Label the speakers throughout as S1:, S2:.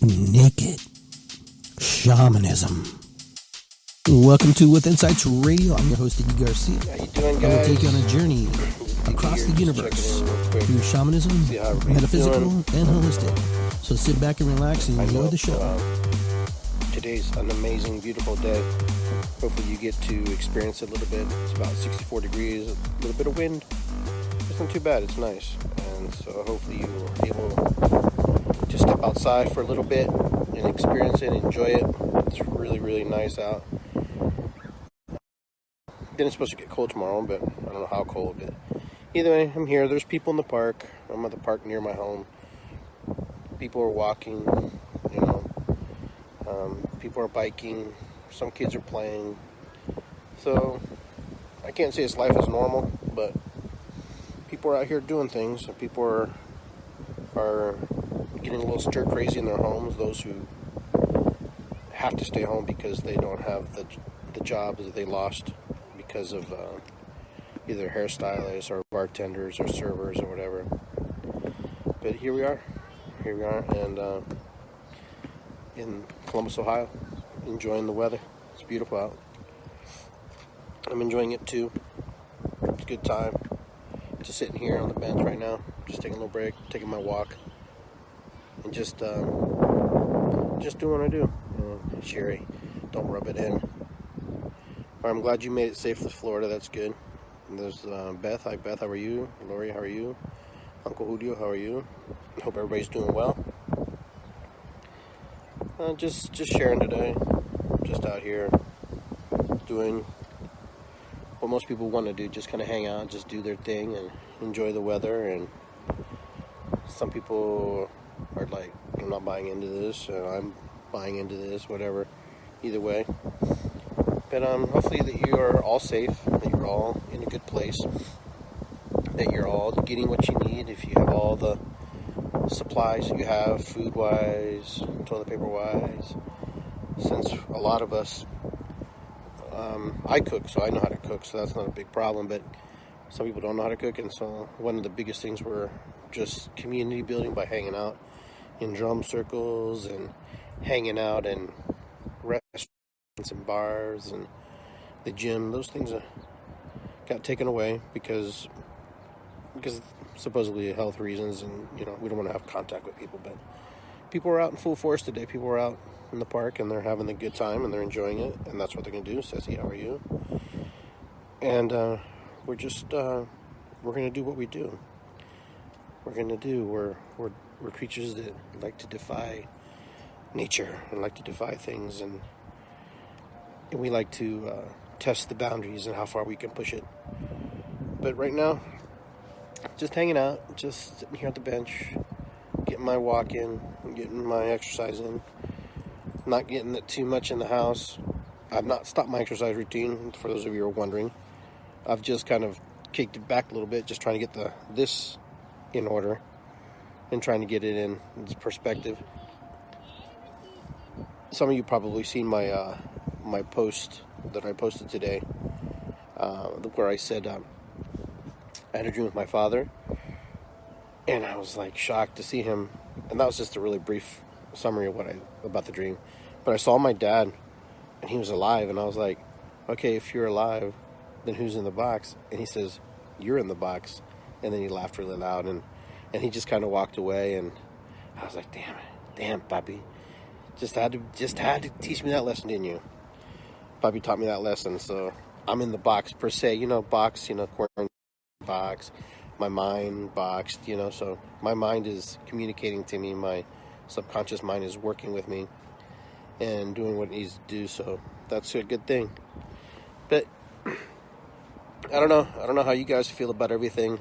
S1: Naked Shamanism. Welcome to With Insights Radio. I'm your host, Iggy Garcia.
S2: How you doing, guys?
S1: I will take you on a journey across the universe through shamanism, metaphysical, and holistic. So sit back and relax and enjoy the show.
S2: Today's an amazing, beautiful day. Hopefully you get to experience it a little bit. It's about 64 degrees, a little bit of wind. It's not too bad, it's nice. And so hopefully you will be able to step outside for a little bit and experience it, enjoy it. It's really, really nice out. Then it's supposed to get cold tomorrow, but I don't know how cold. But either way, I'm here. There's people in the park. I'm at the park near my home. People are walking, people are biking. Some kids are playing. So I can't say it's life as normal, but people are out here doing things. And people are getting a little stir crazy in their homes. Those who have to stay home because they don't have the jobs that they lost because of either hairstylists or bartenders or servers or whatever. But here we are, and in Columbus, Ohio, enjoying the weather. It's beautiful out. I'm enjoying it too. It's a good time. Just sitting here on the bench right now, just taking a little break, taking my walk, and just doing what I do. Sherry, don't rub it in. I'm glad you made it safe to Florida. That's good. And there's Beth. Hi, Beth. How are you? Lori, how are you? Uncle Julio, how are you? Hope everybody's doing well. Just sharing today. Just out here doing what most people want to do. Just kind of hang out, just do their thing, and enjoy the weather. And some people are like, I'm not buying into this, and I'm buying into this, whatever. Either way. But hopefully that you are all safe, that you're all in a good place, that you're all getting what you need. If you have all the supplies that you have, food-wise, toilet paper-wise, since a lot of us, I cook, so I know how to cook, so that's not a big problem, but some people don't know how to cook, and so one of the biggest things were just community building by hanging out in drum circles and hanging out in restaurants and bars and the gym. Those things got taken away because supposedly health reasons, and we don't want to have contact with people. But people are out in full force today. People are out in the park and they're having a good time and they're enjoying it, and that's what they're gonna do. Ceci, how are you? And we're gonna do what we do. We're creatures that like to defy nature and like to defy things, and we like to test the boundaries and how far we can push it. But right now, just hanging out, just sitting here at the bench, getting my walk in, getting my exercise in, not getting it too much in the house. I've not stopped my exercise routine, for those of you who are wondering. I've just kind of kicked it back a little bit, just trying to get this in order and trying to get it in perspective. Some of you probably seen my post that I posted today, where I said I had a dream with my father, and I was like shocked to see him. And that was just a really brief summary of about the dream. But I saw my dad, and he was alive, and I was like, okay, if you're alive, then who's in the box? And he says, you're in the box. And then he laughed really loud, and he just kind of walked away, and I was like, damn, Papi. Just had to teach me that lesson, didn't you? Bobby taught me that lesson, so I'm in the box per se, box, corner box, my mind boxed, so my mind is communicating to me, my subconscious mind is working with me and doing what it needs to do, so that's a good thing. But I don't know how you guys feel about everything.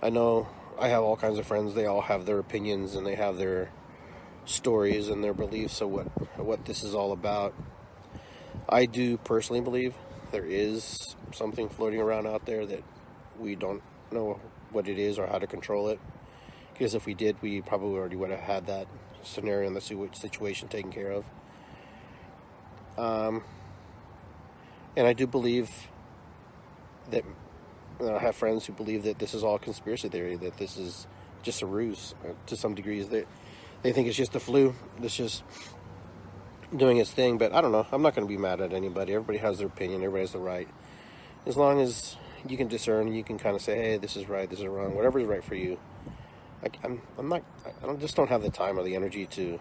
S2: I know I have all kinds of friends, they all have their opinions and they have their stories and their beliefs of what this is all about. I do personally believe there is something floating around out there that we don't know what it is or how to control it. Because if we did, we probably already would have had that scenario and the situation taken care of. And I do believe that I have friends who believe that this is all conspiracy theory, that this is just a ruse to some degrees. they think it's just the flu. It's just doing its thing. But I don't know. I'm not going to be mad at anybody. Everybody has their opinion. Everybody has the right. As long as you can discern, you can kind of say, hey, this is right, this is wrong, whatever is right for you. I just don't have the time or the energy to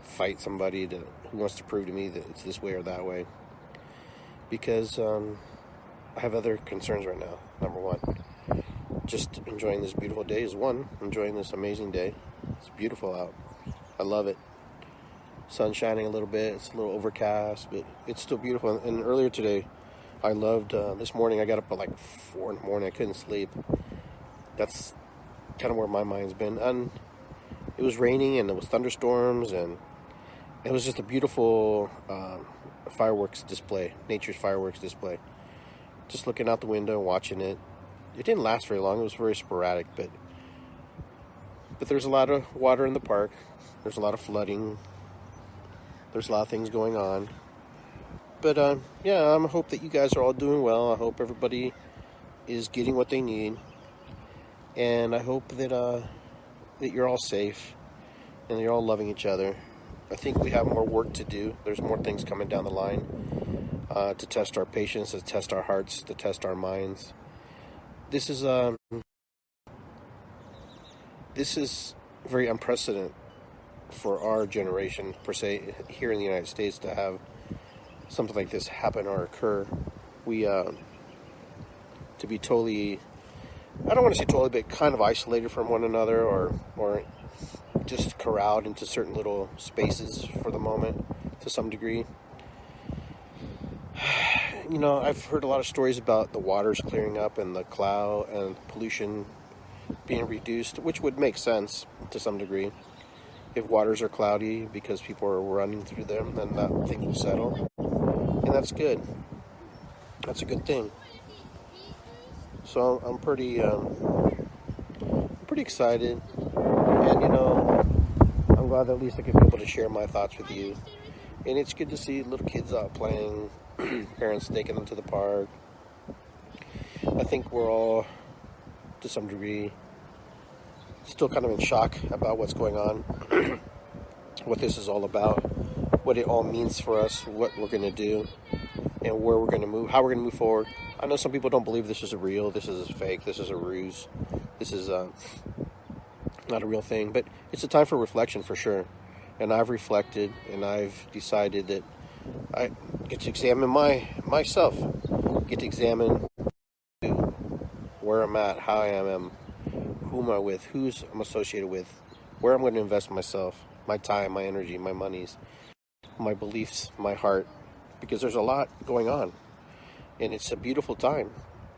S2: fight somebody who wants to prove to me that it's this way or that way. Because I have other concerns right now. Number one, just enjoying this beautiful day is one. Enjoying this amazing day. It's beautiful out. I love it. Sun shining a little bit. It's a little overcast, but it's still beautiful. And earlier today, I loved, this morning, I got up at like 4 in the morning. I couldn't sleep. That's kind of where my mind's been. And it was raining and there was thunderstorms, and it was just a beautiful fireworks display, nature's fireworks display. Just looking out the window and watching it. It didn't last very long. It was very sporadic, but there's a lot of water in the park. There's a lot of flooding. There's a lot of things going on. But yeah, I hope that you guys are all doing well. I hope everybody is getting what they need, and I hope that that you're all safe and you're all loving each other. I think we have more work to do. There's more things coming down the line to test our patience, to test our hearts, to test our minds. This is very unprecedented for our generation, per se, here in the United States, to have something like this happen or occur. We to be totally, I don't want to say totally, but kind of isolated from one another, or just corralled into certain little spaces for the moment to some degree. You know, I've heard a lot of stories about the waters clearing up and the cloud and pollution being reduced, which would make sense to some degree. If waters are cloudy because people are running through them, then things will settle. And that's good. That's a good thing. So I'm pretty excited. And, you know, I'm glad that at least I can be able to share my thoughts with you. And it's good to see little kids out playing, parents taking them to the park. I think we're all, to some degree, still kind of in shock about what's going on, what this is all about, what it all means for us, what we're going to do, and where we're going to move, how we're going to move forward. I know some people don't believe this is a real, this is fake, this is a ruse, this is not a real thing, but it's a time for reflection for sure. And I've reflected, and I've decided that I get to examine myself, get to examine where I'm at, how I am, who am I with, who's I'm associated with, where I'm going to invest myself, my time, my energy, my monies, my beliefs, my heart, because there's a lot going on, and it's a beautiful time.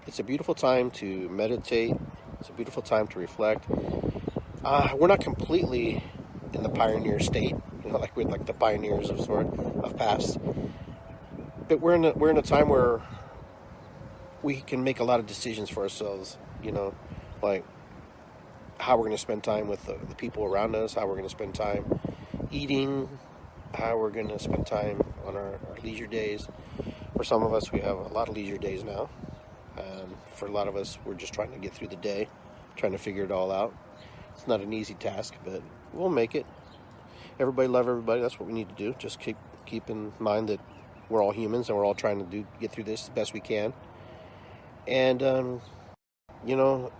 S2: It's a beautiful time to meditate. It's a beautiful time to reflect. We're not completely in the pioneer state, you know, like we're like the pioneers of past, but we're in a time where we can make a lot of decisions for ourselves, you know, like how we're going to spend time with the people around us, how we're going to spend time eating, how we're going to spend time on our leisure days. For some of us, we have a lot of leisure days now. For a lot of us, we're just trying to get through the day, trying to figure it all out. It's not an easy task, but we'll make it. Everybody love everybody. That's what we need to do. Just keep in mind that we're all humans and we're all trying to get through this the best we can. And, you know,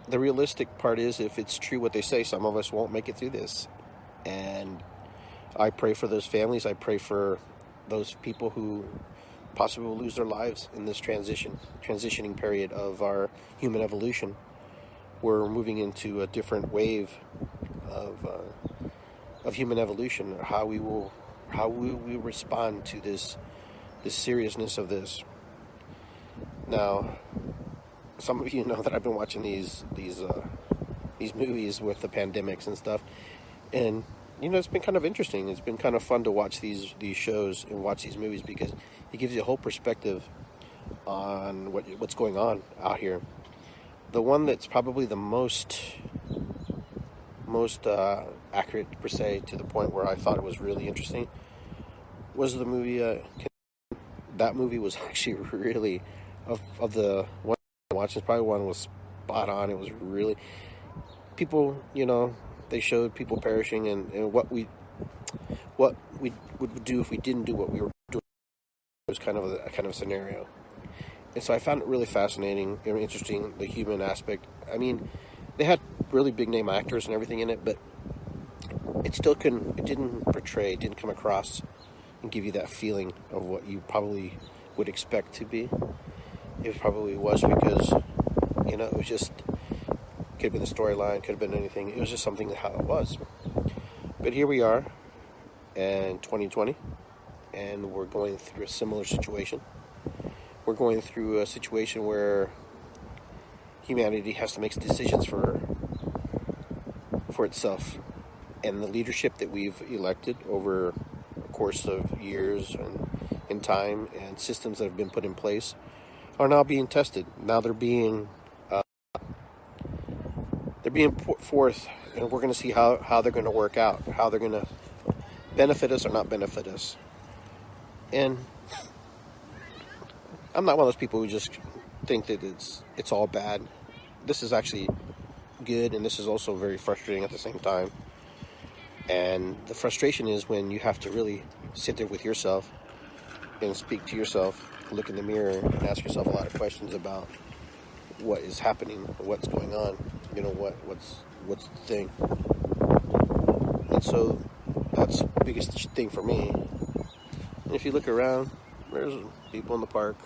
S2: the realistic part is, if it's true what they say, some of us won't make it through this. And I pray for those families. I pray for those people who possibly will lose their lives in this transitioning period of our human evolution. We're moving into a different wave of human evolution, or how we will respond to this seriousness of this. Now, some of you know that I've been watching these movies with the pandemics and stuff, and you know, it's been kind of interesting. It's been kind of fun to watch these shows and watch these movies, because it gives you a whole perspective on what's going on out here. The one that's probably the most accurate, per se, to the point where I thought it was really interesting, was the movie. That movie was actually really, of the one I watched, probably one was spot on. It was really, people, you know, They showed people perishing, and what we would do if we didn't do what we were doing. It was kind of a scenario. And so I found it really fascinating and interesting, the human aspect. I mean, they had really big name actors and everything in it, but it didn't come across and give you that feeling of what you probably would expect to be. It probably was because, it was just, could have been the storyline, could have been anything. It was just something how it was. But here we are in 2020, and we're going through a similar situation. We're going through a situation where humanity has to make decisions for itself. And the leadership that we've elected over a course of years and time, and systems that have been put in place, are now being tested. Now they're being put forth, and we're going to see how they're going to work out, how they're going to benefit us or not benefit us. And I'm not one of those people who just think that it's all bad. This is actually good, and this is also very frustrating at the same time. And the frustration is when you have to really sit there with yourself and speak to yourself, look in the mirror, and ask yourself a lot of questions about what is happening, what's going on, what's the thing. And so that's the biggest thing for me. And if you look around, there's people in the park.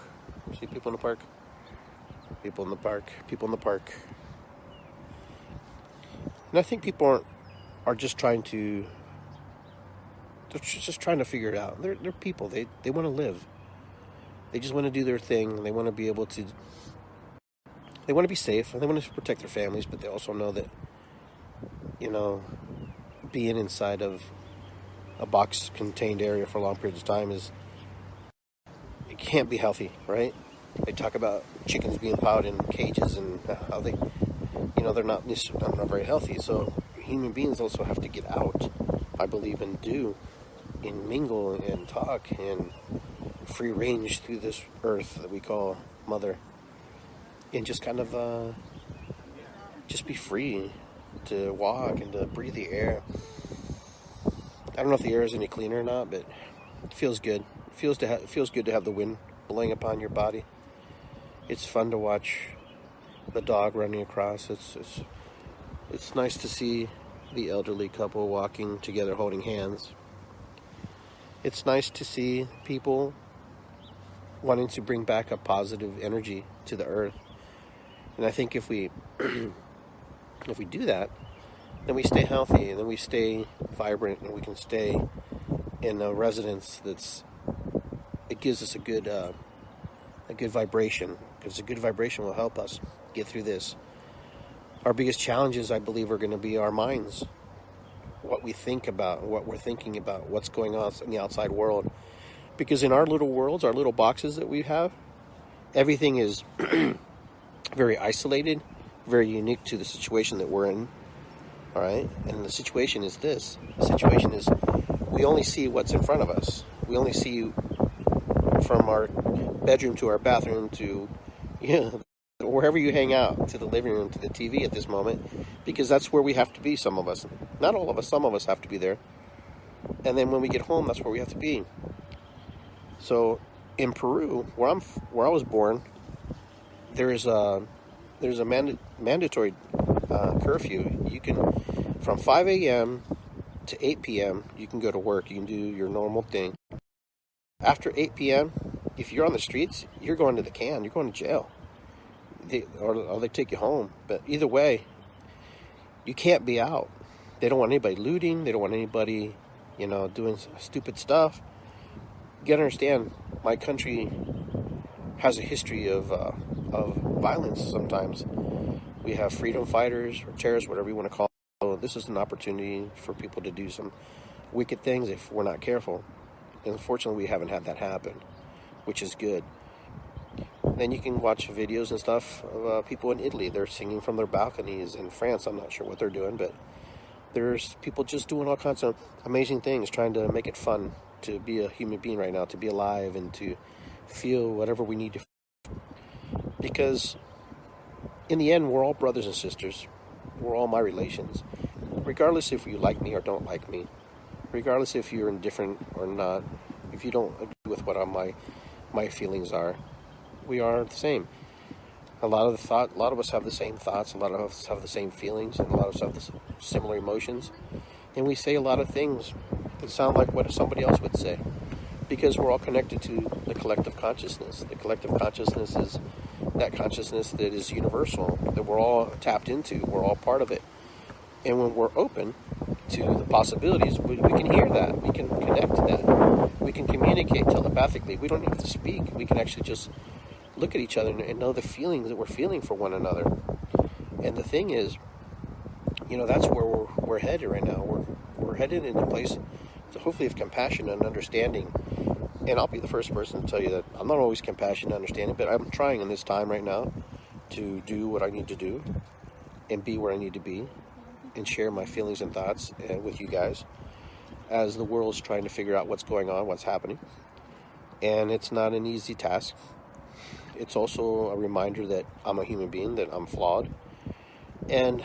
S2: See people in the park? People in the park. People in the park. And I think people are just trying to... They're just trying to figure it out. They're people. They want to live. They just want to do their thing. They want to be able to... They want to be safe. And they want to protect their families. But they also know that, being inside of a box-contained area for long periods of time it can't be healthy, right? They talk about chickens being plowed in cages and how they, they're not very healthy. So human beings also have to get out, I believe, and mingle and talk and free range through this earth that we call Mother, and just kind of just be free to walk and to breathe the air. I don't know if the air is any cleaner or not, but it feels good. It feels good to have the wind blowing upon your body. It's fun to watch the dog running across. It's nice to see the elderly couple walking together, holding hands. It's nice to see people wanting to bring back a positive energy to the earth. And I think if we do that, then we stay healthy, and then we stay vibrant, and we can stay in a residence it gives us a good vibration, because a good vibration will help us get through this. Our biggest challenges, I believe, are going to be our minds, what we think about, what we're thinking about, what's going on in the outside world. Because in our little worlds, our little boxes that we have, everything is very isolated, very unique to the situation that we're in. All right? And the situation is this. The situation is we only see what's in front of us. We only see from our bedroom to our bathroom to, wherever you hang out, to the living room, to the TV at this moment, because that's where we have to be, some of us. Not all of us, some of us have to be there. And then when we get home, that's where we have to be. So in Peru, where I was born, there's a mandatory curfew. You can, from 5 a.m. to 8 p.m., you can go to work. You can do your normal thing. After 8 p.m., if you're on the streets, you're going to the can. You're going to jail. Or they take you home. But either way, you can't be out. They don't want anybody looting. They don't want anybody, doing stupid stuff. You gotta understand, my country has a history of violence sometimes. We have freedom fighters or terrorists, whatever you want to call it. So this is an opportunity for people to do some wicked things if we're not careful. And unfortunately, we haven't had that happen, which is good. Then you can watch videos and stuff of people in Italy. They're singing from their balconies. In France, I'm not sure what they're doing, but there's people just doing all kinds of amazing things, trying to make it fun to be a human being right now, to be alive and to feel whatever we need to feel. Because in the end, we're all brothers and sisters. We're all my relations. regardless if you like me or don't like me, regardless if you're indifferent or not, if you don't agree with what my feelings are, we are the same. A lot of us have the same thoughts, a lot of us have the same feelings, and a lot of us have the similar emotions. And we say a lot of things that sound like what somebody else would say, because we're all connected to the collective consciousness. The collective consciousness is that consciousness that is universal, that we're all tapped into, we're all part of it. And when we're open to the possibilities, we can hear that, we can connect to that, we can communicate telepathically. We don't have to speak, we can actually just look at each other and know the feelings that we're feeling for one another. And the thing is, that's where we're headed right now. We're headed in a place to hopefully have compassion and understanding. And I'll be the first person to tell you that I'm not always compassionate and understanding, but I'm trying in this time right now to do what I need to do and be where I need to be and share my feelings and thoughts with you guys as the world's trying to figure out what's going on, what's happening. And it's not an easy task. It's also a reminder that I'm a human being, that I'm flawed. And,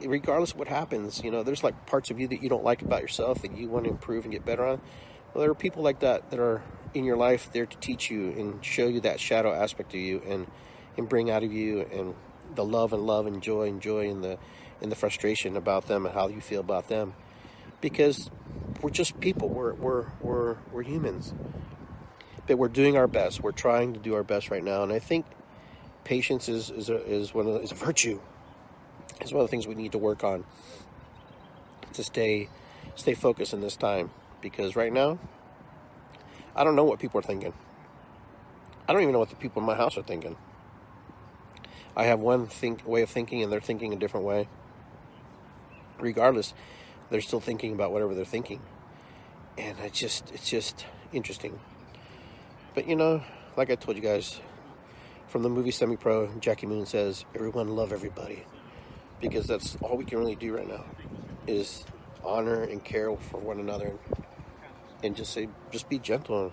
S2: regardless of what happens, there's like parts of you that you don't like about yourself that you want to improve and get better on. Well, there are people like that are in your life there to teach you and show you that shadow aspect of you and bring out of you and the love and joy and the frustration about them and how you feel about them. Because we're just people. We're humans. But we're doing our best. We're trying to do our best right now. And I think patience is a virtue. It's one of the things we need to work on to stay focused in this time. Because right now, I don't know what people are thinking. I don't even know what the people in my house are thinking. I have one way of thinking, and they're thinking a different way. Regardless, they're still thinking about whatever they're thinking. And it's just interesting. But like I told you guys, from the movie Semi-Pro, Jackie Moon says, everyone love everybody. Because that's all we can really do right now, is honor and care for one another. And just be gentle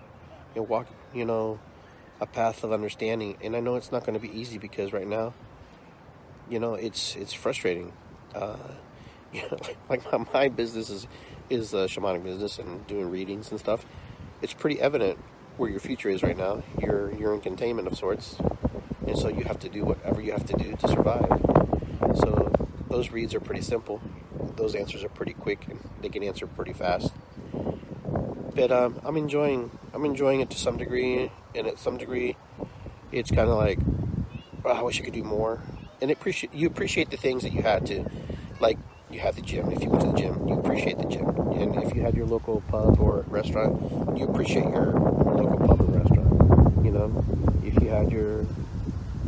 S2: and walk, a path of understanding. And I know it's not going to be easy because right now, it's frustrating. Like my business is a shamanic business and doing readings and stuff. It's pretty evident where your future is right now. You're in containment of sorts, and so you have to do whatever you have to do to survive. So those reads are pretty simple. Those answers are pretty quick, and they can answer pretty fast. But I'm enjoying it to some degree, and at some degree, it's kind of like, I wish I could do more. And you appreciate the things that you had to, like you had the gym. If you went to the gym, you appreciate the gym. And if you had your local pub or restaurant, you appreciate your local pub or restaurant. If you had your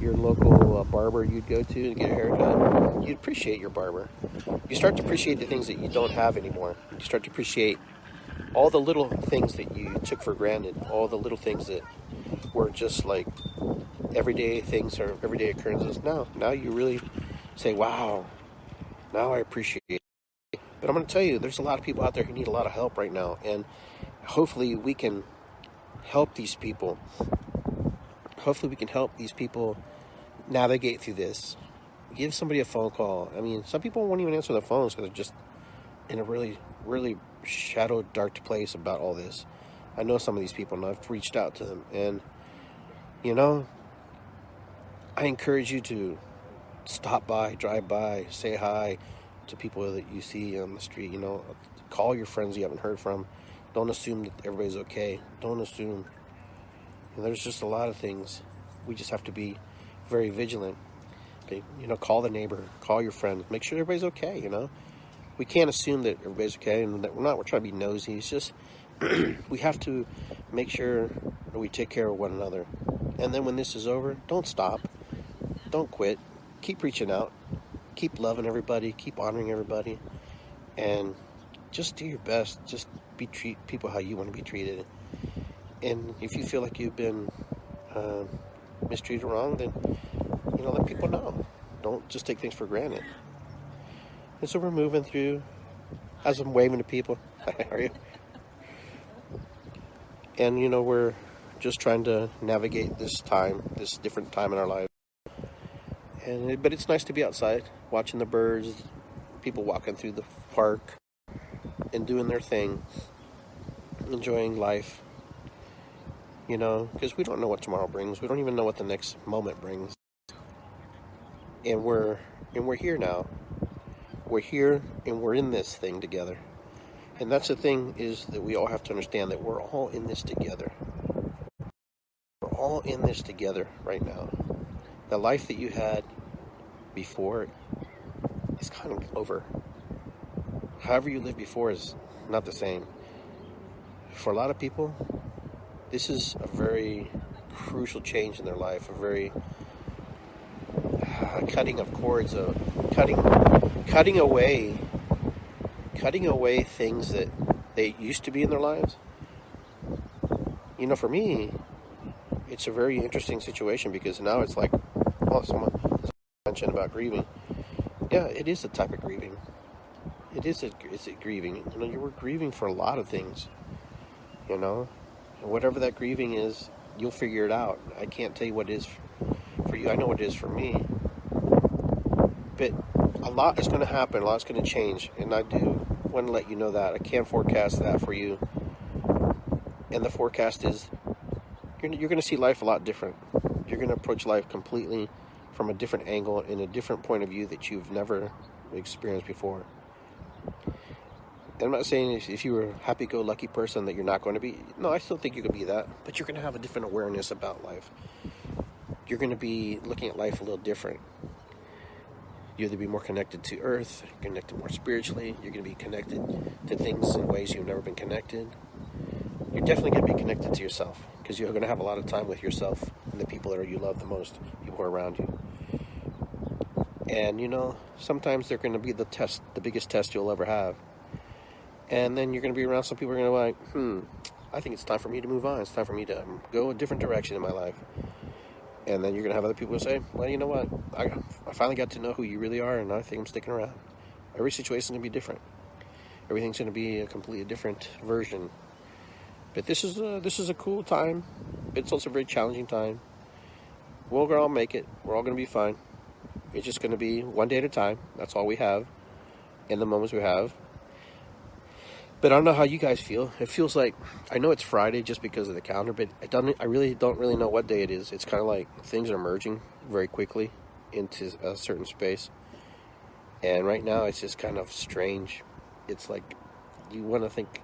S2: local barber you'd go to get a haircut, you'd appreciate your barber. You start to appreciate the things that you don't have anymore. You start to appreciate all the little things that you took for granted, all the little things that were just like everyday things or everyday occurrences. Now you really say, wow, now I appreciate it. But I'm going to tell you, there's a lot of people out there who need a lot of help right now. And hopefully we can help these people. Hopefully we can help these people navigate through this. Give somebody a phone call. I mean, some people won't even answer their phones because they're just in a really, really shadow, dark place about all this. I know some of these people, and I've reached out to them. And, I encourage you to stop by, drive by, say hi to people that you see on the street. Call your friends you haven't heard from. Don't assume that everybody's okay. Don't assume. There's just a lot of things. We just have to be very vigilant. Okay? Call the neighbor, call your friend, make sure everybody's okay. We can't assume that everybody's okay, and that we're trying to be nosy. It's just we have to make sure that we take care of one another. And then when this is over, don't stop. Don't quit. Keep reaching out. Keep loving everybody. Keep honoring everybody. And just do your best. Just treat people how you want to be treated. And if you feel like you've been mistreated or wrong, then, let people know. Don't just take things for granted. And so we're moving through, as I'm waving to people. How are you? And, we're just trying to navigate this time, this different time in our life. But it's nice to be outside, watching the birds, people walking through the park and doing their thing, enjoying life, because we don't know what tomorrow brings. We don't even know what the next moment brings. And we're here now. We're here and we're in this thing together. And that's the thing, is that we all have to understand that we're all in this together. We're all in this together right now. The life that you had before is kind of over. However you lived before is not the same. For a lot of people, this is a very crucial change in their life, a very cutting of cords, of cutting away things that they used to be in their lives. For me, it's a very interesting situation, because now it's like, someone mentioned about grieving. Yeah, it is a type of grieving. It's a grieving. You were grieving for a lot of things. And whatever that grieving is, you'll figure it out. I can't tell you what it is for you. I know what it is for me. But a lot is going to happen. A lot's going to change. And I do want to let you know that. I can't forecast that for you. And the forecast is you're going to see life a lot different. You're going to approach life completely from a different angle, in a different point of view that you've never experienced before. And I'm not saying if you were a happy-go-lucky person that you're not going to be. No, I still think you could be that. But you're going to have a different awareness about life. You're going to be looking at life a little different. You're going to be more connected to Earth, connected more spiritually. You're going to be connected to things in ways you've never been connected. You're definitely going to be connected to yourself, because you're going to have a lot of time with yourself and the people that you love the most, people who are around you. And, sometimes they're going to be the biggest test you'll ever have. And then you're going to be around some people who are going to be like, I think it's time for me to move on. It's time for me to go a different direction in my life. And then you're going to have other people who say, well, you know what? I finally got to know who you really are, and I think I'm sticking around. Every situation is going to be different. Everything's going to be a completely different version. But this is a cool time. It's also a very challenging time. We'll all make it. We're all going to be fine. It's just going to be one day at a time. That's all we have in the moments we have. But I don't know how you guys feel. It feels like, I know it's Friday just because of the calendar, but I really don't know what day it is. It's kind of like things are merging very quickly into a certain space. And right now it's just kind of strange. It's like you want to think,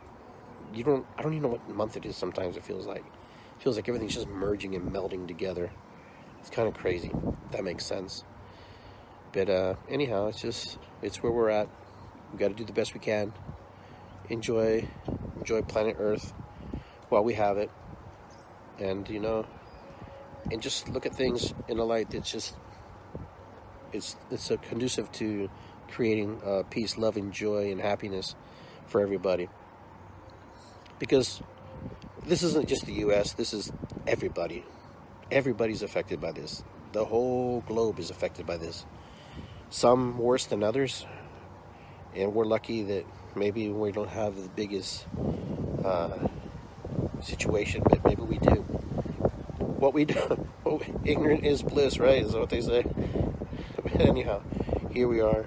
S2: I don't even know what month it is sometimes. It feels like everything's just merging and melding together. It's kind of crazy. If that makes sense. But anyhow, it's where we're at. We got to do the best we can. Enjoy planet Earth while we have it, and and just look at things in a light that's just it's so conducive to creating peace, love, and joy and happiness for everybody. Because this isn't just the U.S. This is everybody. Everybody's affected by this. The whole globe is affected by this. Some worse than others, and we're lucky that maybe we don't have the biggest situation, but maybe we do. What we do, ignorant is bliss, right? Is that what they say? But anyhow, here we are.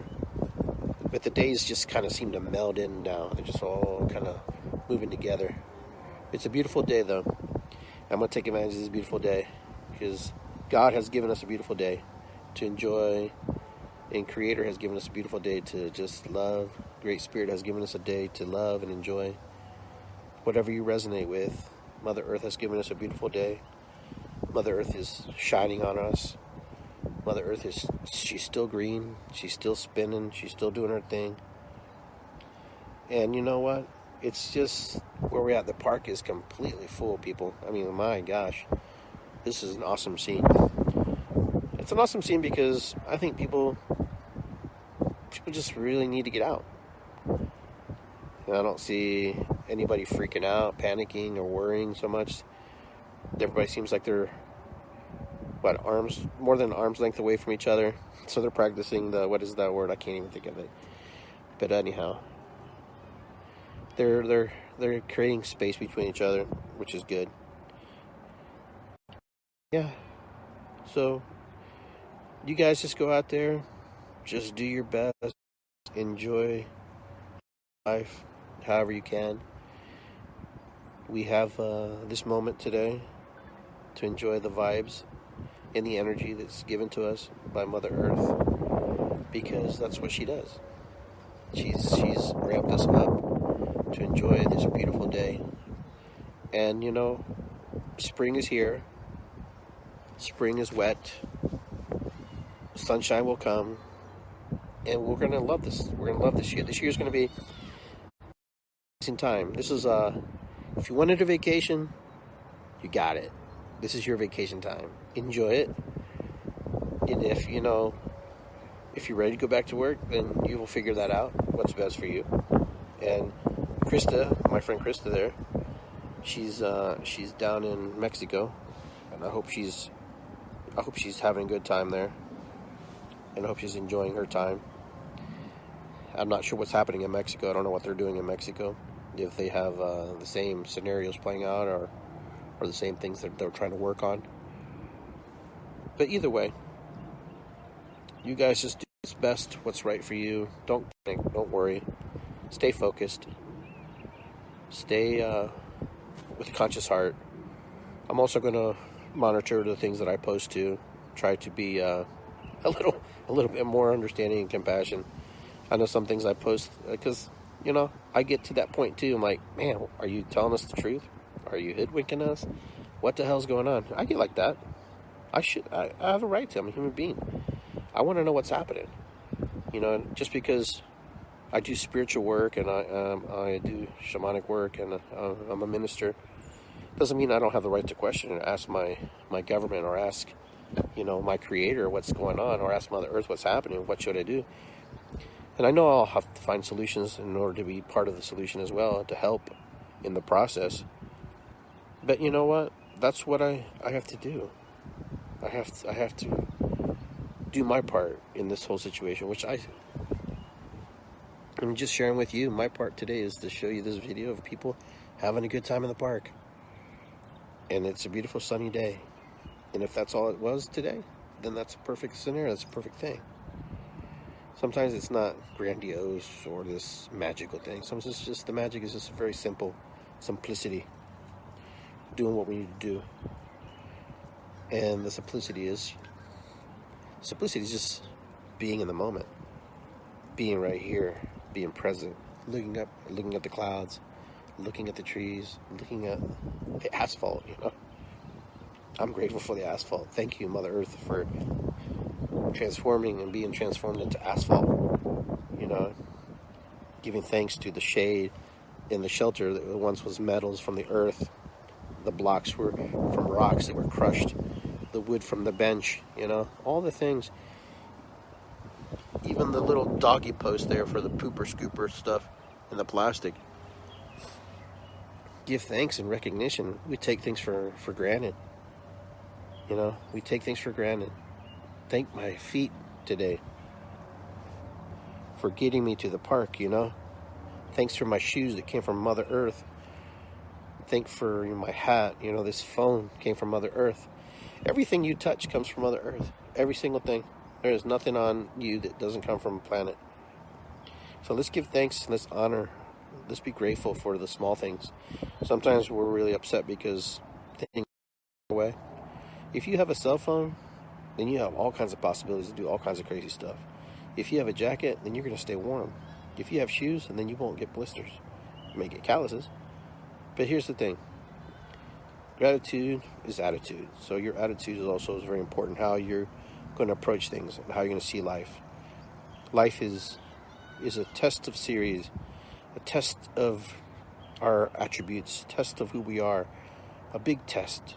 S2: But the days just kind of seem to meld in now. They're just all kind of moving together. It's a beautiful day, though. I'm going to take advantage of this beautiful day, because God has given us a beautiful day to enjoy, and Creator has given us a beautiful day to just love. Great Spirit has given us a day to love and enjoy. Whatever you resonate with, Mother Earth has given us a beautiful day. Mother Earth is shining on us. Mother Earth she's still green. She's still spinning. She's still doing her thing. And you know what? It's just where we're at. The park is completely full of people. I mean, my gosh. This is an awesome scene. It's an awesome scene because I think people just really need to get out. And I don't see anybody freaking out, panicking, or worrying so much. Everybody seems like they're more than arm's length away from each other. So they're practicing what is that word? I can't even think of it. But anyhow, they're creating space between each other, which is good. Yeah. So you guys just go out there, just do your best, enjoy life however you can. We have this moment today to enjoy the vibes and the energy that's given to us by Mother Earth, because that's what she does. She's ramped us up to enjoy this beautiful day. And you know, spring is here. Spring is wet. Sunshine will come, and we're gonna love this. We're gonna love this year. This year's gonna be amazing time. This is if you wanted a vacation, you got it. This is your vacation time. Enjoy it. And if you're ready to go back to work, then you will figure that out. What's best for you. And Krista, my friend Krista, there, she's down in Mexico, and I hope she's having a good time there, and I hope she's enjoying her time. I'm not sure what's happening in Mexico. I don't know what they're doing in Mexico, if they have the same scenarios playing out or the same things that they're trying to work on. But either way, you guys just do what's best, what's right for you. Don't panic, don't worry. Stay focused. Stay with a conscious heart. I'm also going to monitor the things that I post to, try to be a little bit more understanding and compassion. I know some things I post because I get to that point too. I'm like, man, are you telling us the truth? Are you hoodwinking us? What the hell's going on? I get like that. I have a right to. I'm a human being. I want to know what's happening. Just because I do spiritual work and I do shamanic work and I'm a minister, doesn't mean I don't have the right to question and ask my government, or ask my creator what's going on, or ask Mother Earth what's happening, what should I do. And I know I'll have to find solutions in order to be part of the solution as well, to help in the process. But you know what? That's what I have to do. I have to do my part in this whole situation, which I'm just sharing with you. My part today is to show you this video of people having a good time in the park. And it's a beautiful sunny day. And if that's all it was today, then that's a perfect scenario. That's a perfect thing. Sometimes it's not grandiose or this magical thing. Sometimes it's just, the magic is just very simple. Simplicity. Doing what we need to do. And the simplicity is just being in the moment. Being right here. Being present. Looking up, looking at the clouds. Looking at the trees. Looking at the asphalt, I'm grateful for the asphalt. Thank you, Mother Earth, for transforming and being transformed into asphalt. Giving thanks to the shade and the shelter that once was metals from the earth. The blocks were from rocks that were crushed. The wood from the bench, all the things. Even the little doggy post there for the pooper scooper stuff and the plastic. Give thanks and recognition. We take things for granted. We take things for granted. Thank my feet today for getting me to the park, Thanks for my shoes that came from Mother Earth. Thank for my hat, this phone came from Mother Earth. Everything you touch comes from Mother Earth. Every single thing. There is nothing on you that doesn't come from a planet. So let's give thanks, let's honor, let's be grateful for the small things. Sometimes we're really upset because things go away. If you have a cell phone, then you have all kinds of possibilities to do all kinds of crazy stuff. If you have a jacket, then you're going to stay warm. If you have shoes, then you won't get blisters. You may get calluses. But here's the thing. Gratitude is attitude. So your attitude is also very important. How you're going to approach things and how you're going to see life. Life is a test of series. A test of our attributes. Test of who we are. A big test.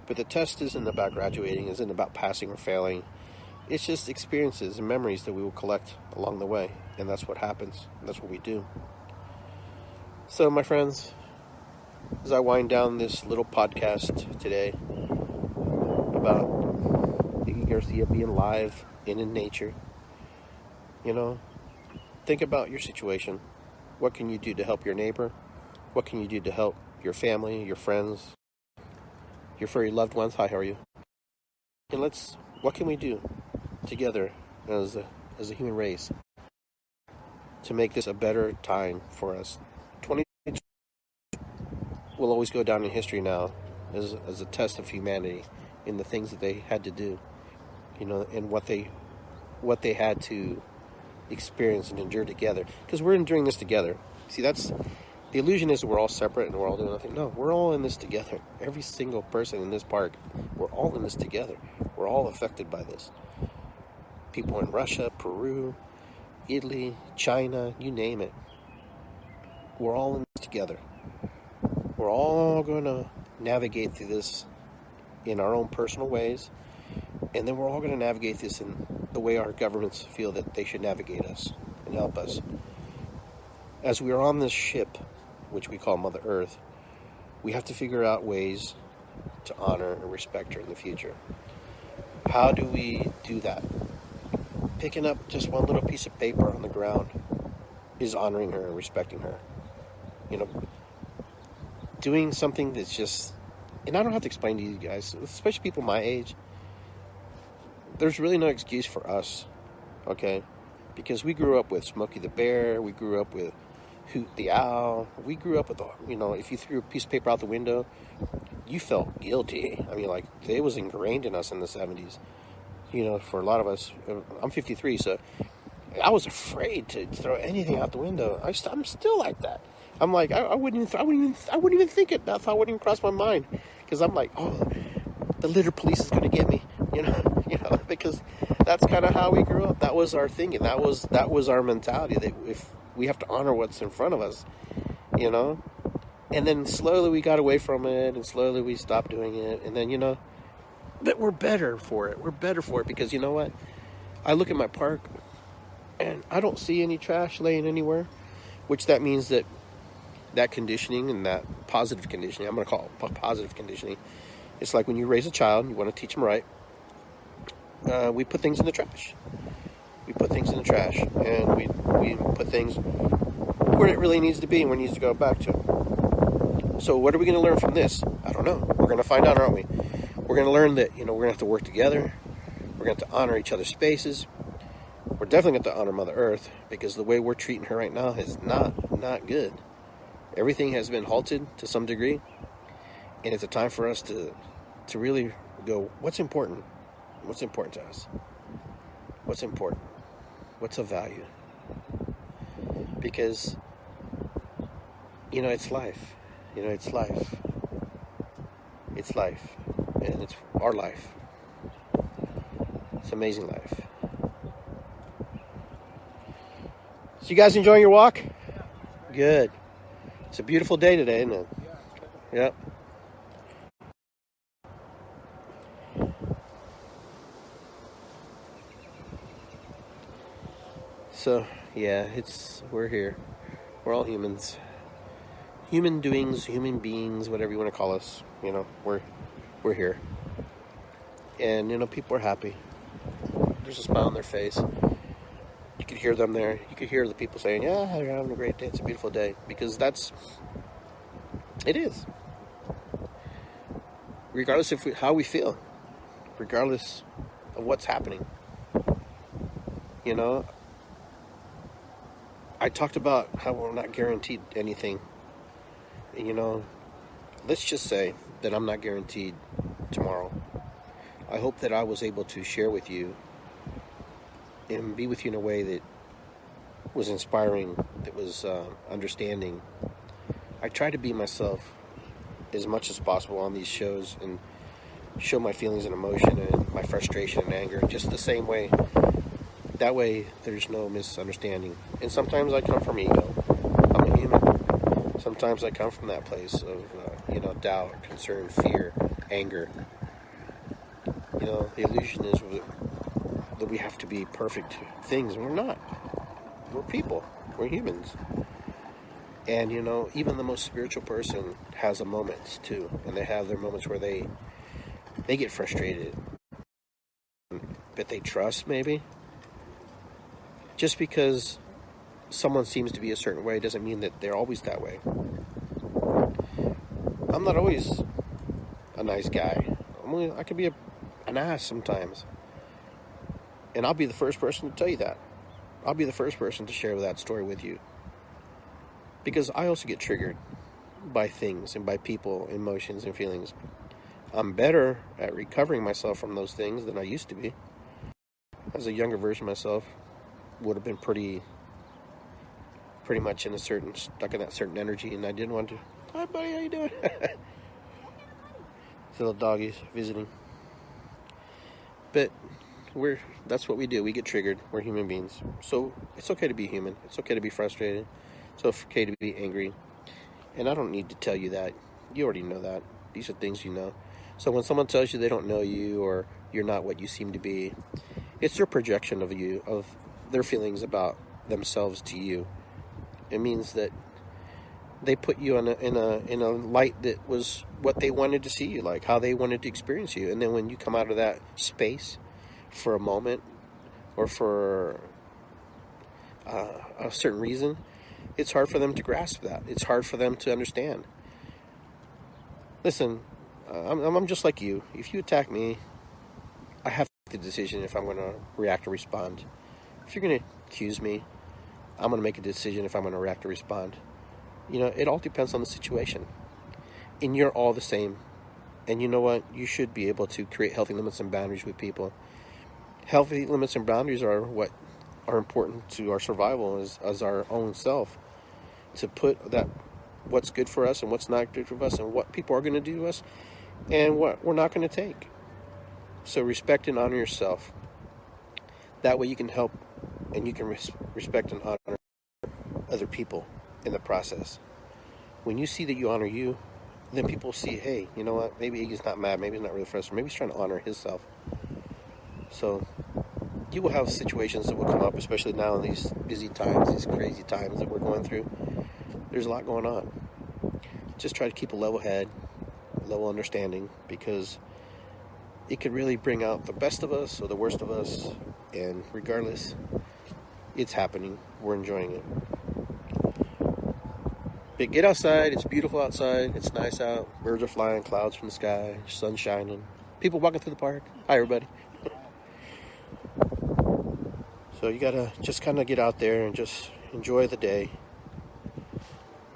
S2: But the test isn't about graduating, isn't about passing or failing. It's just experiences and memories that we will collect along the way. And that's what happens. That's what we do. So, my friends, as I wind down this little podcast today about Iggy Garcia being live and in nature, think about your situation. What can you do to help your neighbor? What can you do to help your family, your friends, your furry loved ones? Hi, how are you? And what can we do? together as a human race to make this a better time for us. 2020 will always go down in history now as a test of humanity in the things that they had to do, and what they had to experience and endure together. Because we're enduring this together. See, that's the illusion, is that we're all separate and we're all doing nothing. No, we're all in this together. Every single person in this park, we're all in this together. We're all affected by this. People in Russia, Peru, Italy, China, you name it. We're all in this together. We're all going to navigate through this in our own personal ways, and then we're all going to navigate this in the way our governments feel that they should navigate us and help us. As we are on this ship, which we call Mother Earth, we have to figure out ways to honor and respect her in the future. How do we do that? Picking up just one little piece of paper on the ground is honoring her and respecting her. Doing something that's just, and I don't have to explain to you guys, especially people my age, there's really no excuse for us, okay? Because we grew up with Smokey the Bear, we grew up with Hoot the Owl, we grew up with, if you threw a piece of paper out the window, you felt guilty. I mean, like, it was ingrained in us in the 70s. For a lot of us, I'm 53, so I was afraid to throw anything out the window. I'm still like that. I'm like, I wouldn't even think it. That thought wouldn't even cross my mind, because I'm like, oh, the litter police is going to get me, because that's kind of how we grew up. That was our thinking. That was our mentality, that if we have to honor what's in front of us, and then slowly we got away from it, and slowly we stopped doing it, and then, but we're better for it. We're better for it, because you know what? I look at my park, and I don't see any trash laying anywhere, which that means that conditioning and that positive conditioning, I'm going to call it positive conditioning. It's like when you raise a child, you want to teach them right. We put things in the trash. We put things in the trash, and we put things where it really needs to be and where it needs to go back to. So what are we going to learn from this? I don't know. We're going to find out, aren't we? We're going to learn that, we're going to have to work together. We're going to have to honor each other's spaces. We're definitely going to have to honor Mother Earth, because the way we're treating her right now is not good. Everything has been halted to some degree, and it's a time for us to really go, what's important? What's important to us? What's important? What's of value? Because, it's life. It's life. It's life. And it's our life. It's amazing life. So you guys enjoying your walk? Good. It's a beautiful day today, isn't it? Yep. So, yeah, we're here. We're all humans. Human doings, human beings, whatever you want to call us. We're here. And, people are happy. There's a smile on their face. You could hear them there. You could hear the people saying, yeah, you're having a great day. It's a beautiful day. Because it is. Regardless of how we feel. Regardless of what's happening. I talked about how we're not guaranteed anything. And, let's just say that I'm not guaranteed tomorrow. I hope that I was able to share with you and be with you in a way that was inspiring, that was understanding. I try to be myself as much as possible on these shows and show my feelings and emotion and my frustration and anger just the same way. That way there's no misunderstanding. And sometimes I come from ego. I'm a human. Sometimes I come from that place of doubt, concern, fear, anger. The illusion is that we have to be perfect things, and we're not. We're people. We're humans. And, even the most spiritual person has a moments, too. And they have their moments where they get frustrated. But they trust, maybe. Just because someone seems to be a certain way doesn't mean that they're always that way. I'm not always a nice guy. I could be an ass sometimes. And I'll be the first person to tell you that. I'll be the first person to share that story with you. Because I also get triggered by things and by people, emotions and feelings. I'm better at recovering myself from those things than I used to be. As a younger version of myself, would have been pretty much stuck in that certain energy, and I didn't want to. Hi, buddy, how you doing? The little doggies visiting. But that's what we do. We get triggered. We're human beings. So it's okay to be human. It's okay to be frustrated. It's okay to be angry. And I don't need to tell you that. You already know that. These are things you know. So when someone tells you they don't know you or you're not what you seem to be, it's their projection of you, of their feelings about themselves to you. It means that they put you in a light that was what they wanted to see you like, how they wanted to experience you. And then when you come out of that space for a moment or for a certain reason, it's hard for them to grasp that. It's hard for them to understand. Listen, I'm just like you. If you attack me, I have to make the decision if I'm going to react or respond. If you're going to accuse me, I'm going to make a decision if I'm going to react or respond. You know, it all depends on the situation. And you're all the same. And you know what? You should be able to create healthy limits and boundaries with people. Healthy limits and boundaries are what are important to our survival as our own self. To put that what's good for us and what's not good for us and what people are going to do to us and what we're not going to take. So respect and honor yourself. That way you can help and you can respect and honor other people in the process. When you see that you honor you, then people see, hey, you know what? Maybe he's not mad. Maybe he's not really frustrated. Maybe he's trying to honor himself. So you will have situations that will come up, especially now in these busy times, these crazy times that we're going through. There's a lot going on. Just try to keep a level head, level understanding, because it could really bring out the best of us or the worst of us. And regardless, it's happening. We're enjoying it. But get outside. It's beautiful outside. It's nice out. Birds are flying, clouds from the sky, sun shining. People walking through the park. Hi, everybody. So you gotta just kind of get out there and just enjoy the day.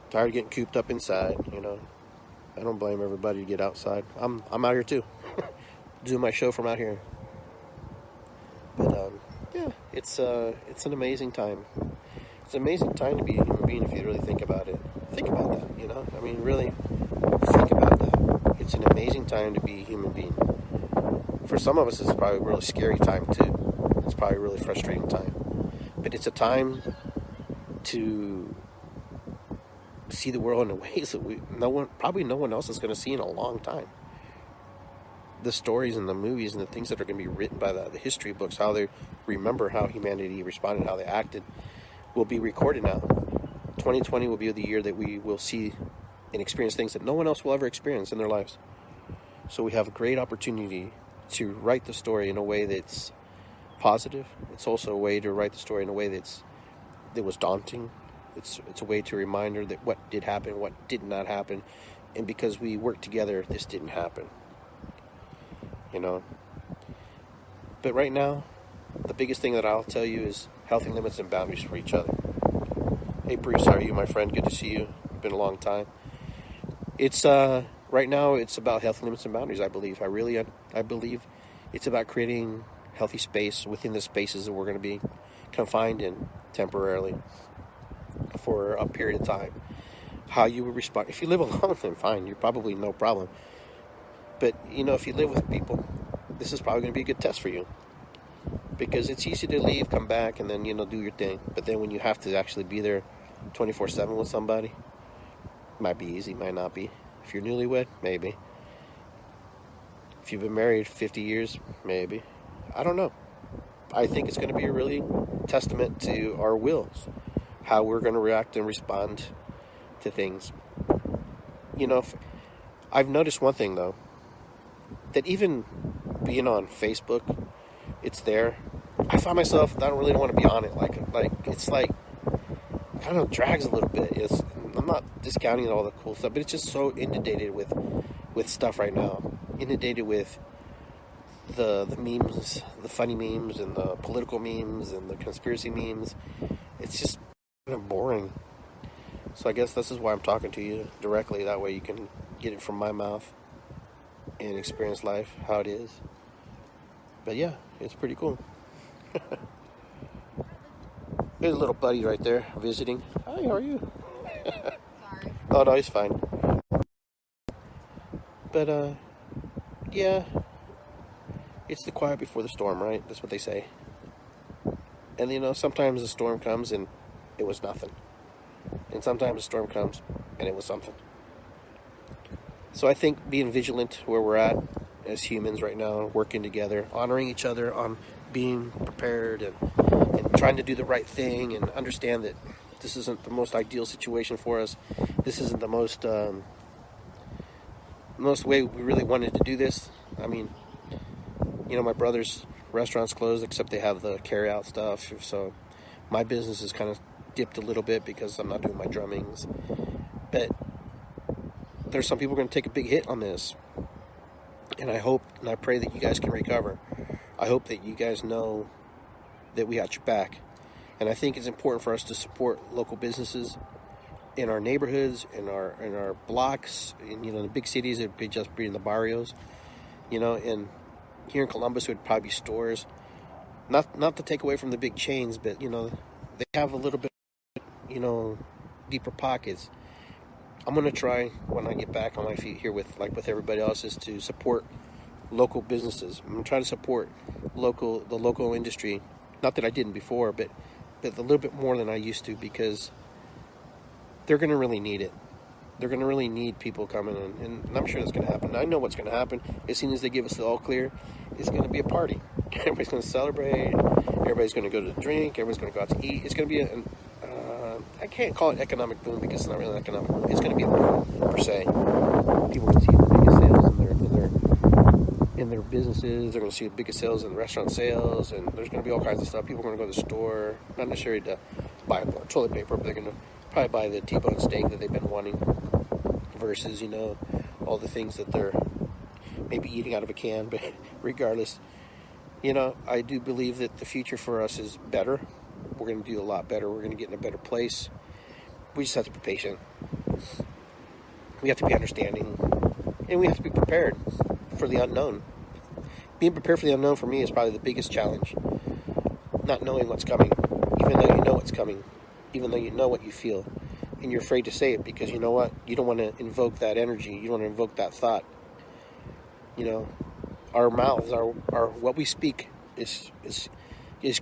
S2: Tired of getting cooped up inside, you know. I don't blame everybody to get outside. I'm out here too. Doing my show from out here. But yeah, it's an amazing time. It's an amazing time to be a human being if you really think about it. Think about that, you know? I mean, really think about that. It's an amazing time to be a human being. For some of us, it's probably a really scary time too. It's probably a really frustrating time. But it's a time to see the world in ways that probably no one else is going to see in a long time. The stories and the movies and the things that are going to be written by the history books, how they remember how humanity responded, how they acted, will be recorded now. 2020 will be the year that we will see and experience things that no one else will ever experience in their lives. So we have a great opportunity to write the story in a way that's positive. It's also a way to write the story in a way that was daunting. It's a way to remind her that what did happen, what did not happen, and because we worked together, this didn't happen. You know. But right now, the biggest thing that I'll tell you is healthy limits and boundaries for each other. Hey Bruce, how are you, my friend? Good to see you. Been a long time. It's right now it's about healthy limits and boundaries, I believe. I believe it's about creating healthy space within the spaces that we're going to be confined in temporarily for a period of time. How you would respond. If you live alone, then fine, you're probably no problem. But, you know, if you live with people, this is probably going to be a good test for you. Because it's easy to leave, come back, and then, you know, do your thing. But then when you have to actually be there 24/7 with somebody, it might be easy, might not be. If you're newlywed, maybe. If you've been married 50 years, maybe. I don't know. I think it's going to be a really testament to our wills, how we're going to react and respond to things. You know, I've noticed one thing, though, that even being on Facebook, it's there. I find myself, I don't really want to be on it. Like it's like, kind of drags a little bit. I'm not discounting all the cool stuff, but it's just so inundated with stuff right now. Inundated with the memes, the funny memes, and the political memes, and the conspiracy memes. It's just kind of boring. So I guess this is why I'm talking to you directly. That way you can get it from my mouth and experience life how it is. But yeah, it's pretty cool. There's a little buddy right there visiting. Hi, how are you?
S3: Sorry.
S2: Oh, no, he's fine. But, yeah, it's the quiet before the storm, right? That's what they say. And, you know, sometimes the storm comes and it was nothing. And sometimes the storm comes and it was something. So I think being vigilant where we're at as humans right now, working together, honoring each other on being prepared and trying to do the right thing and understand that this isn't the most ideal situation for us. This isn't the most way we really wanted to do this. I mean, you know, my brother's restaurant's closed except they have the carry-out stuff. So my business is kind of dipped a little bit because I'm not doing my drummings. But there's some people going to take a big hit on this. And I hope and I pray that you guys can recover. I hope that you guys know that we got your back. And I think it's important for us to support local businesses in our neighborhoods, in our blocks, in, you know, the big cities. It'd be just be in the barrios, you know. And here in Columbus, it would probably be stores. Not to take away from the big chains, but you know, they have a little bit, you know, deeper pockets. I'm gonna try when I get back on my feet here with everybody else is to support local businesses. I'm gonna try to support the local industry. Not that I didn't before, but a little bit more than I used to, because they're going to really need it. They're going to really need people coming in, and I'm sure that's going to happen. I know what's going to happen. As soon as they give us the all clear, it's going to be a party. Everybody's going to celebrate. Everybody's going to go to drink. Everybody's going to go out to eat. It's going to be I can't call it economic boom because it's not really economic boom. It's going to be a boom, per se. People can see the biggest sales in their businesses. They're going to see the biggest sales in restaurant sales, and there's going to be all kinds of stuff. People are going to go to the store, not necessarily to buy toilet paper, but they're going to probably buy the T-bone steak that they've been wanting, versus, you know, all the things that they're maybe eating out of a can. But regardless, you know, I do believe that the future for us is better. We're going to do a lot better. We're going to get in a better place. We just have to be patient. We have to be understanding, and we have to be prepared for the unknown. Being prepared for the unknown for me is probably the biggest challenge. Not knowing what's coming, even though you know what's coming, even though you know what you feel, and you're afraid to say it because you know what? You don't want to invoke that energy. You don't want to invoke that thought. You know, our mouths, our what we speak is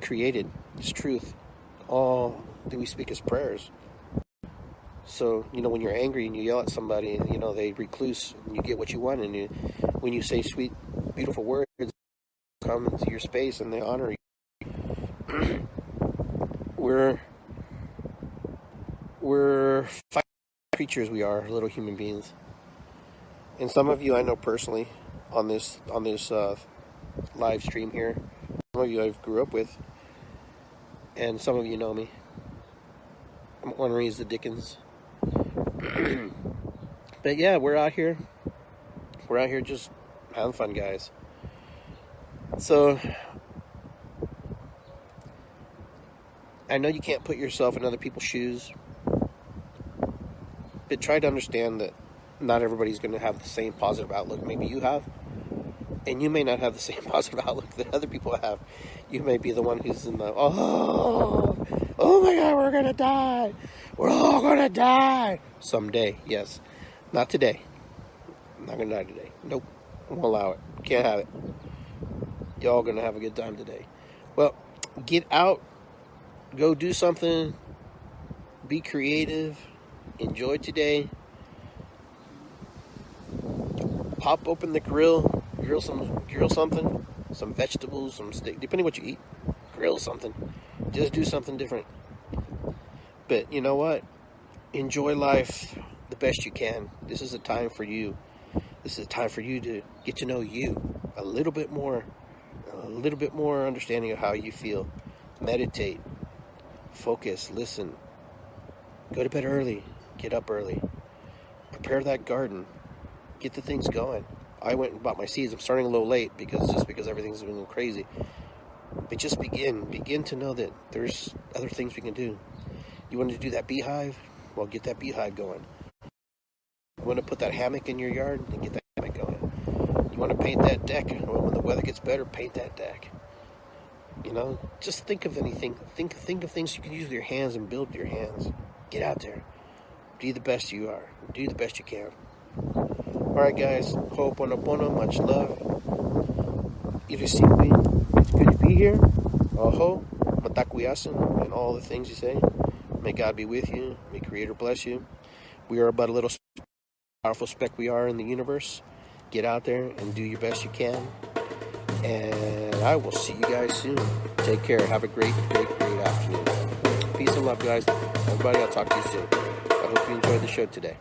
S2: created. It's truth. All that we speak is prayers. So, you know, when you're angry and you yell at somebody, you know, they recluse and you get what you want. And when you say sweet, beautiful words, come into your space and they honor you. We're fine creatures. We are little human beings. And some of you I know personally on this live stream here. Some of you I grew up with, and some of you know me. I'm born and raised the Dickens. But yeah, we're out here. We're out here just having fun, guys. So I know you can't put yourself in other people's shoes, but try to understand that not everybody's going to have the same positive outlook maybe you have. And you may not have the same positive outlook that other people have. You may be the one who's in the, oh my God, we're going to die. We're all going to die. Someday, yes. Not today. I'm not going to die today. Nope. I won't allow it. Can't have it. Y'all going to have a good time today. Well, get out. Go do something. Be creative. Enjoy today. Pop open the grill. Grill something. Some vegetables, some steak. Depending on what you eat. Grill something. Just do something different. But you know what? Enjoy life the best you can. This is a time for you. This is a time for you to get to know you a little bit more understanding of how you feel. Meditate. Focus. Listen. Go to bed early. Get up early. Prepare that garden. Get the things going. I went and bought my seeds. I'm starting a little late because everything's been crazy. But just begin to know that there's other things we can do. You want to do that beehive? Well, get that beehive going. You want to put that hammock in your yard? Then get that hammock going. You want to paint that deck? Well, when the weather gets better, paint that deck. You know, just think of anything. Think of things you can use with your hands and build with your hands. Get out there. Be the best you are. Do the best you can. Alright guys, ho'oponopono, much love. Irisipi, it's good to be here. Aho, matakuyasan, and all the things you say. May God be with you. May Creator bless you. We are but a little powerful speck we are in the universe. Get out there and do your best you can. And I will see you guys soon. Take care. Have a great afternoon. Peace and love, guys. Everybody, I'll talk to you soon. I hope you enjoyed the show today.